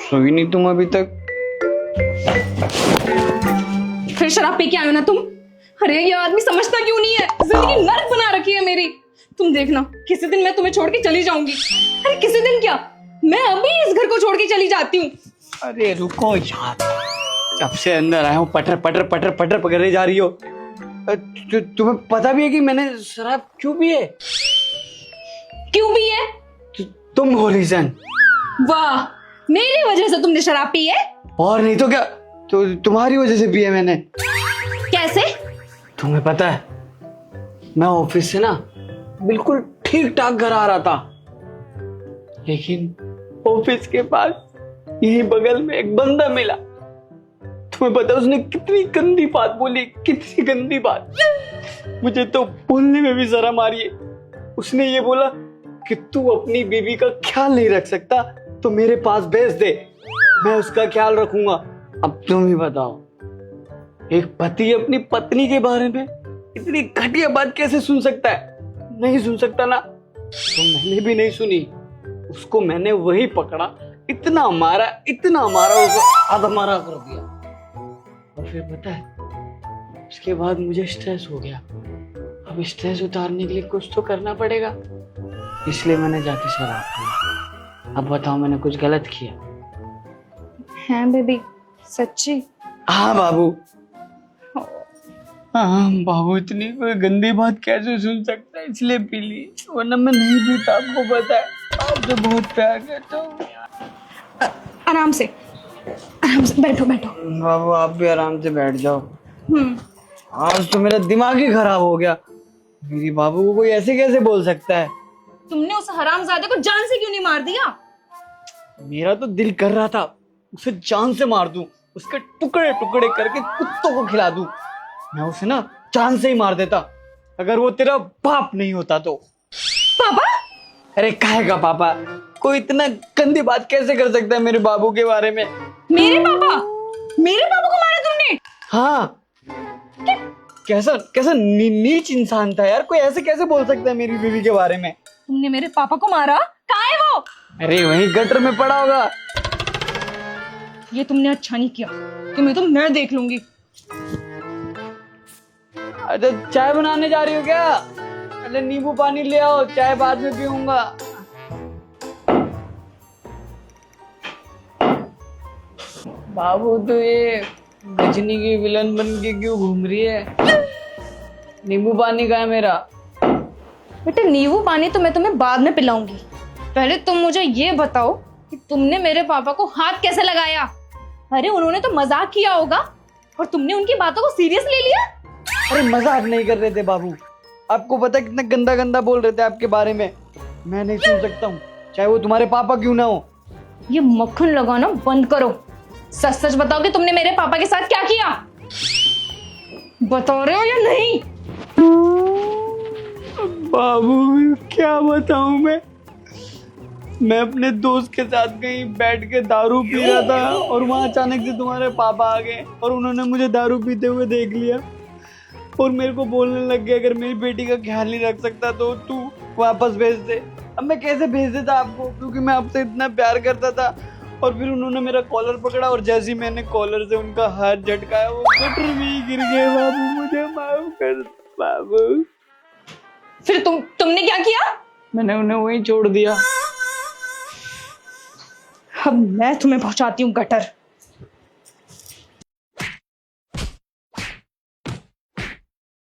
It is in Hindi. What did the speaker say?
सोई नहीं तुम अभी तक? फिर शराब पी के आए हो ना तुम? अरे ये आदमी समझता क्यों नहीं है? जिंदगी नर्क बना रखी है मेरी। तुम देखना किसी दिन मैं तुम्हें छोड़ के चली जाऊंगी। अरे किसी दिन क्या, मैं अभी इस घर को छोड़ के चली जाती हूँ। अरे रुको यार, जब से अंदर आया हूँ पटर पटर पटर पटर पकड़े जा रही हो। तुम्हें पता भी है कि मैंने शराब क्यों पी है? क्यों भी है? तुम हो रीजन। वाह, मेरी वजह से तुमने शराब पी है? और नहीं तो क्या, तो तुम्हारी वजह से पी है मैंने। कैसे? तुम्हें पता है, मैं ऑफिस से ना बिल्कुल ठीक ठाक घर आ रहा था, लेकिन ऑफिस के पास यही बगल में एक बंदा मिला। तुम्हें पता है उसने कितनी गंदी बात बोली, कितनी गंदी बात। मुझे तो बोलने में भी शर्म आ रही है। उसने ये बोला कि तू अपनी बीवी का ख्याल नहीं रख सकता तो मेरे पास भेज दे, मैं उसका ख्याल रखूंगा। अब तुम ही बताओ, एक पति अपनी पत्नी के बारे में इतनी घटिया बात कैसे सुन सकता है? नहीं सुन सकता ना। तो मैंने भी नहीं सुनी, उसको मैंने वही पकड़ा, इतना मारा उसको आधा मारा कर दिया। और फिर पता है, उसके बाद मुझे स्ट्रेस हो गया। अब स्ट्रेस उतारने के लिए कुछ तो करना पड़ेगा, इसलिए मैंने जाके शराब पी। अब बताओ, मैंने कुछ गलत किया? हैं बेबी, सच्ची? हाँ बाबू, हाँ बाबू, इतनी कोई गंदी बात कैसे सुन सकता है, इसलिए पी ली, वरना मैं नहीं पीता। आपको पता है, आपसे बहुत प्यार करता हूँ। आराम से बैठो बैठो। बाबू आप भी आराम से बैठ जाओ। आज तो मेरा दिमाग ही खराब हो गया। मेरी बाबू को कोई ऐसे कैसे बोल सकता है? तुमने उस हरामजादे को जान से क्यों नहीं मार दिया? मेरा तो दिल कर रहा था उसे जान से मार दूं, उसके टुकड़े टुकड़े करके कुत्तों को खिला दूं। मैं उसे ना जान से ही मार देता, अगर वो तेरा बाप नहीं होता तो। पापा? अरे काहे का पापा? कोई इतना गंदी बात कैसे कर सकता है मेरे बाबू के बारे में? मेरे पापा को मारा तुमने? हाँ, कैसा कैसा नीच इंसान था यार, कोई ऐसे कैसे बोल सकता है मेरी बीवी के बारे में? तुमने मेरे पापा को मारा? कहाँ है वो? अरे वहीं गटर में पड़ा होगा। ये तुमने अच्छा नहीं किया, तुम्हें तो मैं देख लूंगी। अच्छा, चाय बनाने जा रही हो क्या? अरे नींबू पानी ले आओ, चाय बाद में पीऊंगा। बाबू तो ये गजनी की विलन बन के क्यों घूम रही है? नींबू पानी कहाँ है मेरा? बेटे नींबू पानी तो मैं तुम्हें बाद में पिलाऊंगी, पहले तुम मुझे ये बताओ कि तुमने मेरे पापा को हाथ कैसे लगाया? अरे उन्होंने तो मजाक किया होगा और तुमने उनकी बातों को सीरियस ले लिया। अरे मजाक नहीं कर रहे थे बाबू, आपको पता कितना गंदा गंदा बोल रहे थे आपके बारे में। मैं नहीं सुन सकता हूँ, चाहे वो तुम्हारे पापा क्यों ना हो। ये मक्खन लगाना बंद करो, सच सच बताओ कि तुमने मेरे पापा के साथ क्या किया? बता रहे हो या नहीं? बाबू क्या बताऊं मैं अपने दोस्त के साथ कहीं बैठ के दारू पी रहा था और वहां अचानक से तुम्हारे पापा आ गए और उन्होंने मुझे दारू पीते हुए देख लिया और मेरे को बोलने लग गए, अगर मेरी बेटी का ख्याल नहीं रख सकता तो तू वापस भेज दे। अब मैं कैसे भेज देता आपको, क्योंकि मैं आपसे इतना प्यार करता था। और फिर उन्होंने मेरा कॉलर पकड़ा और जैसे ही मैंने कॉलर से उनका हाथ झटकाया वो गटर में ही गिर गए। बाबू मुझे माफ कर बाबू। फिर तुमने क्या किया? मैंने उन्हें वहीं छोड़ दिया। अब मैं तुम्हें पहुंचाती हूँ गटर।